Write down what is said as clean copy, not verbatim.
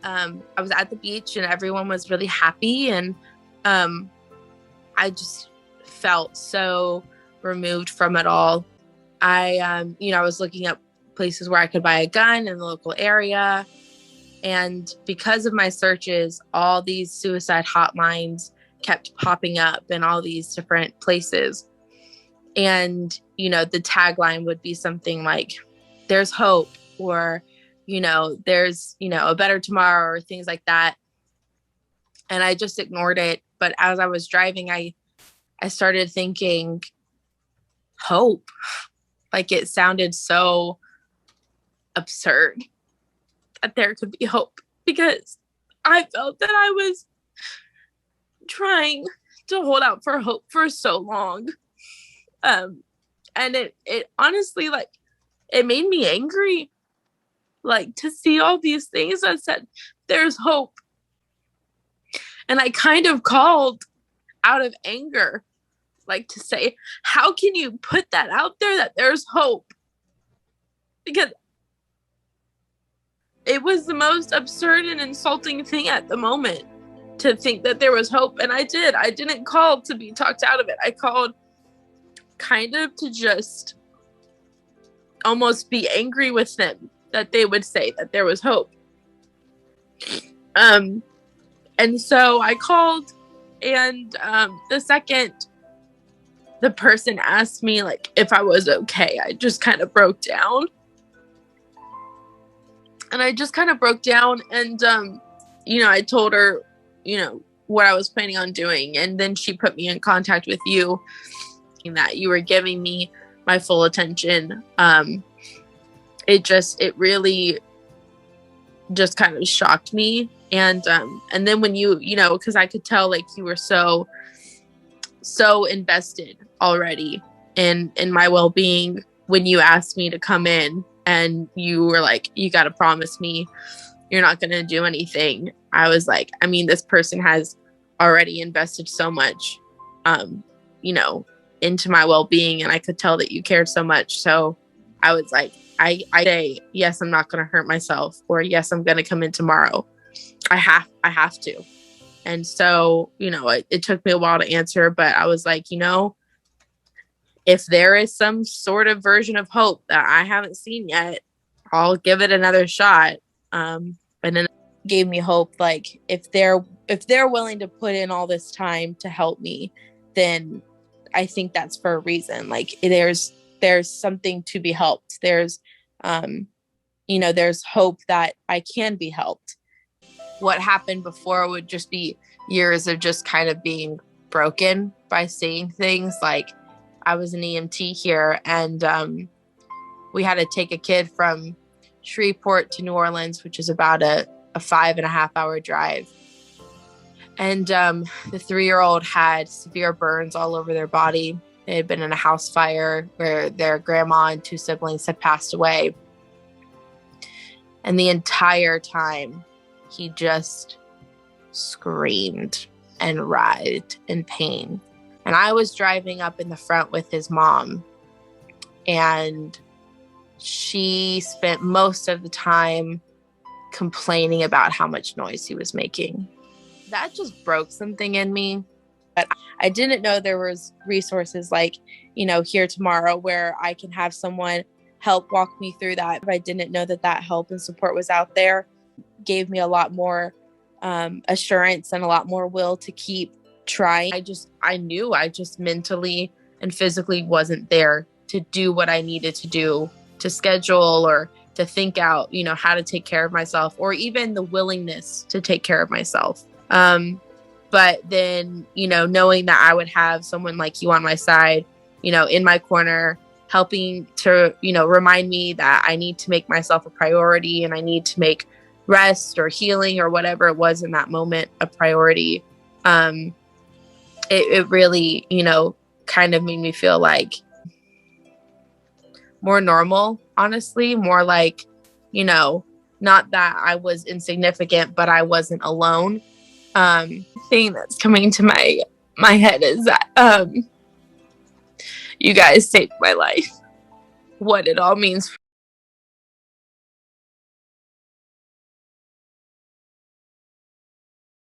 I was at the beach and everyone was really happy, and I just felt so removed from it all. I was looking up places where I could buy a gun in the local area. And because of my searches, all these suicide hotlines kept popping up in all these different places. And, the tagline would be something like, there's hope, or, there's, a better tomorrow, or things like that. And I just ignored it. But as I was driving, I started thinking, hope. Like, it sounded so absurd that there could be hope, because I felt that I was trying to hold out for hope for so long. And it honestly, like, it made me angry, like, to see all these things that said there's hope. And I kind of called out of anger, like, to say, how can you put that out there, that there's hope? Because it was the most absurd and insulting thing at the moment to think that there was hope. And I didn't call to be talked out of it. I called kind of to just almost be angry with them that they would say that there was hope. And so I called, and the second the person asked me, like, if I was okay, I just kind of broke down. And I told her, what I was planning on doing. And then she put me in contact with you, and that you were giving me my full attention. It really just kind of shocked me. And then when you because I could tell, like, you were so invested already in my well-being when you asked me to come in, and you were like, you got to promise me you're not going to do anything. I was like, I mean, this person has already invested so much, into my well-being, and I could tell that you cared so much. So I was like, I say, yes, I'm not going to hurt myself, or yes, I'm going to come in tomorrow. I have to. And so, it took me a while to answer, but I was like, if there is some sort of version of hope that I haven't seen yet, I'll give it another shot. And then it gave me hope. Like, if they're willing to put in all this time to help me, then I think that's for a reason. Like, there's something to be helped. There's hope that I can be helped. What happened before would just be years of just kind of being broken by seeing things. Like, I was an EMT here, and we had to take a kid from Shreveport to New Orleans, which is about a 5.5 hour drive. And the 3-year-old had severe burns all over their body. They had been in a house fire where their grandma and 2 siblings had passed away. And the entire time, he just screamed and writhed in pain. And I was driving up in the front with his mom, and she spent most of the time complaining about how much noise he was making. That just broke something in me. But I didn't know there was resources like, Here Tomorrow, where I can have someone help walk me through that. I didn't know that help and support was out there. Gave me a lot more assurance and a lot more will to keep trying. I knew I just mentally and physically wasn't there to do what I needed to do, to schedule or to think out, how to take care of myself, or even the willingness to take care of myself. But then, knowing that I would have someone like you on my side, in my corner, helping to, remind me that I need to make myself a priority, and I need to make rest or healing or whatever it was in that moment a priority. It really, kind of made me feel like more normal, honestly, more like, not that I was insignificant, but I wasn't alone. Thing that's coming to my head is that you guys saved my life. What it all means